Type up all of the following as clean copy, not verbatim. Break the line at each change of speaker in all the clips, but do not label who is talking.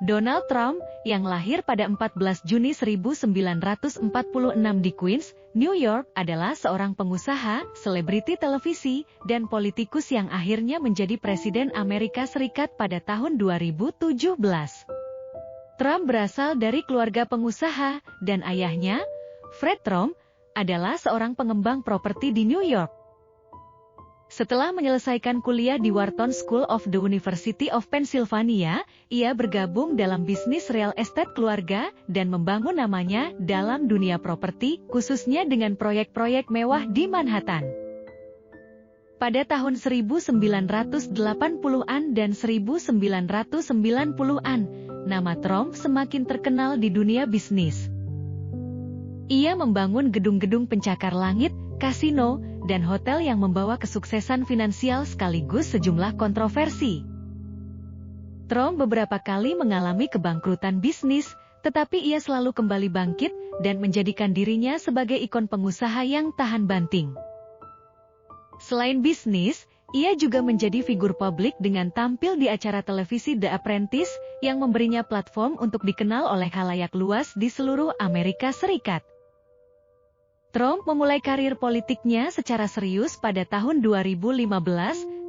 Donald Trump, yang lahir pada 14 Juni 1946 di Queens, New York, adalah seorang pengusaha, selebriti televisi, dan politikus yang akhirnya menjadi Presiden Amerika Serikat pada tahun 2017. Trump berasal dari keluarga pengusaha, dan ayahnya, Fred Trump, adalah seorang pengembang properti di New York. Setelah menyelesaikan kuliah di Wharton School of the University of Pennsylvania, ia bergabung dalam bisnis real estate keluarga dan membangun namanya dalam dunia properti, khususnya dengan proyek-proyek mewah di Manhattan. Pada tahun 1980-an dan 1990-an, nama Trump semakin terkenal di dunia bisnis. Ia membangun gedung-gedung pencakar langit, kasino, dan hotel yang membawa kesuksesan finansial sekaligus sejumlah kontroversi. Trump beberapa kali mengalami kebangkrutan bisnis, tetapi ia selalu kembali bangkit dan menjadikan dirinya sebagai ikon pengusaha yang tahan banting. Selain bisnis, ia juga menjadi figur publik dengan tampil di acara televisi The Apprentice yang memberinya platform untuk dikenal oleh khalayak luas di seluruh Amerika Serikat. Trump memulai karir politiknya secara serius pada tahun 2015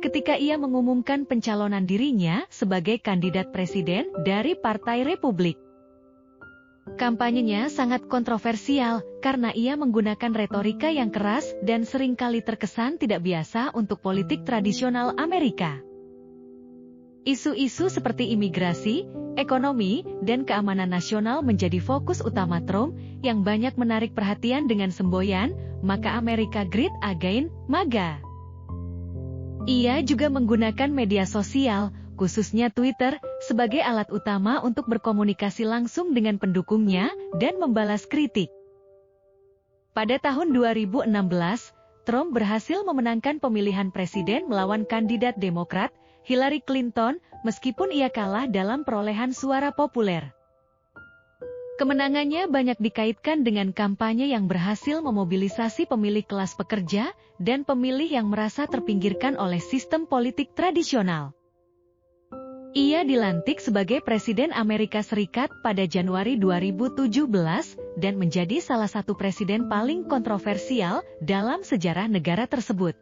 ketika ia mengumumkan pencalonan dirinya sebagai kandidat presiden dari Partai Republik. Kampanyenya sangat kontroversial karena ia menggunakan retorika yang keras dan seringkali terkesan tidak biasa untuk politik tradisional Amerika. Isu-isu seperti imigrasi, ekonomi, dan keamanan nasional menjadi fokus utama Trump yang banyak menarik perhatian dengan semboyan, "Maka Amerika Great Again, MAGA". Ia juga menggunakan media sosial, khususnya Twitter, sebagai alat utama untuk berkomunikasi langsung dengan pendukungnya dan membalas kritik. Pada tahun 2016, Trump berhasil memenangkan pemilihan presiden melawan kandidat Demokrat, Hillary Clinton, meskipun ia kalah dalam perolehan suara populer. Kemenangannya banyak dikaitkan dengan kampanye yang berhasil memobilisasi pemilih kelas pekerja dan pemilih yang merasa terpinggirkan oleh sistem politik tradisional. Ia dilantik sebagai Presiden Amerika Serikat pada Januari 2017 dan menjadi salah satu presiden paling kontroversial dalam sejarah negara tersebut.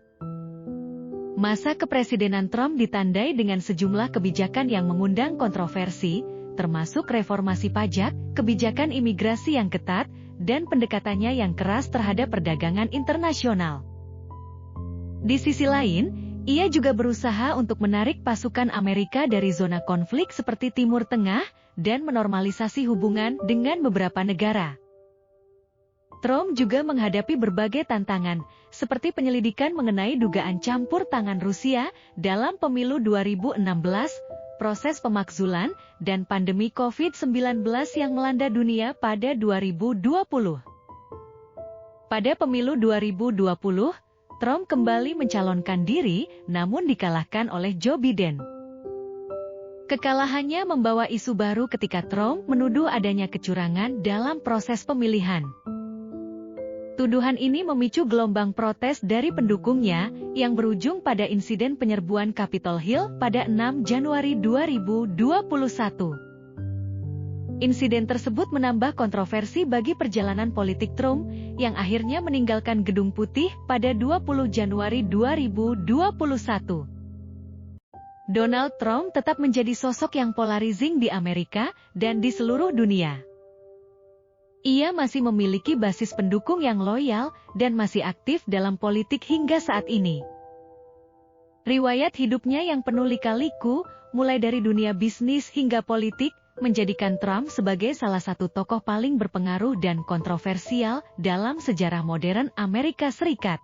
Masa kepresidenan Trump ditandai dengan sejumlah kebijakan yang mengundang kontroversi, termasuk reformasi pajak, kebijakan imigrasi yang ketat, dan pendekatannya yang keras terhadap perdagangan internasional. Di sisi lain, ia juga berusaha untuk menarik pasukan Amerika dari zona konflik seperti Timur Tengah dan menormalisasi hubungan dengan beberapa negara. Trump juga menghadapi berbagai tantangan, seperti penyelidikan mengenai dugaan campur tangan Rusia dalam pemilu 2016, proses pemakzulan, dan pandemi COVID-19 yang melanda dunia pada 2020. Pada pemilu 2020, Trump kembali mencalonkan diri, namun dikalahkan oleh Joe Biden. Kekalahannya membawa isu baru ketika Trump menuduh adanya kecurangan dalam proses pemilihan. Tuduhan ini memicu gelombang protes dari pendukungnya yang berujung pada insiden penyerbuan Capitol Hill pada 6 Januari 2021. Insiden tersebut menambah kontroversi bagi perjalanan politik Trump yang akhirnya meninggalkan Gedung Putih pada 20 Januari 2021. Donald Trump tetap menjadi sosok yang polarizing di Amerika dan di seluruh dunia. Ia masih memiliki basis pendukung yang loyal dan masih aktif dalam politik hingga saat ini. Riwayat hidupnya yang penuh lika-liku, mulai dari dunia bisnis hingga politik, menjadikan Trump sebagai salah satu tokoh paling berpengaruh dan kontroversial dalam sejarah modern Amerika Serikat.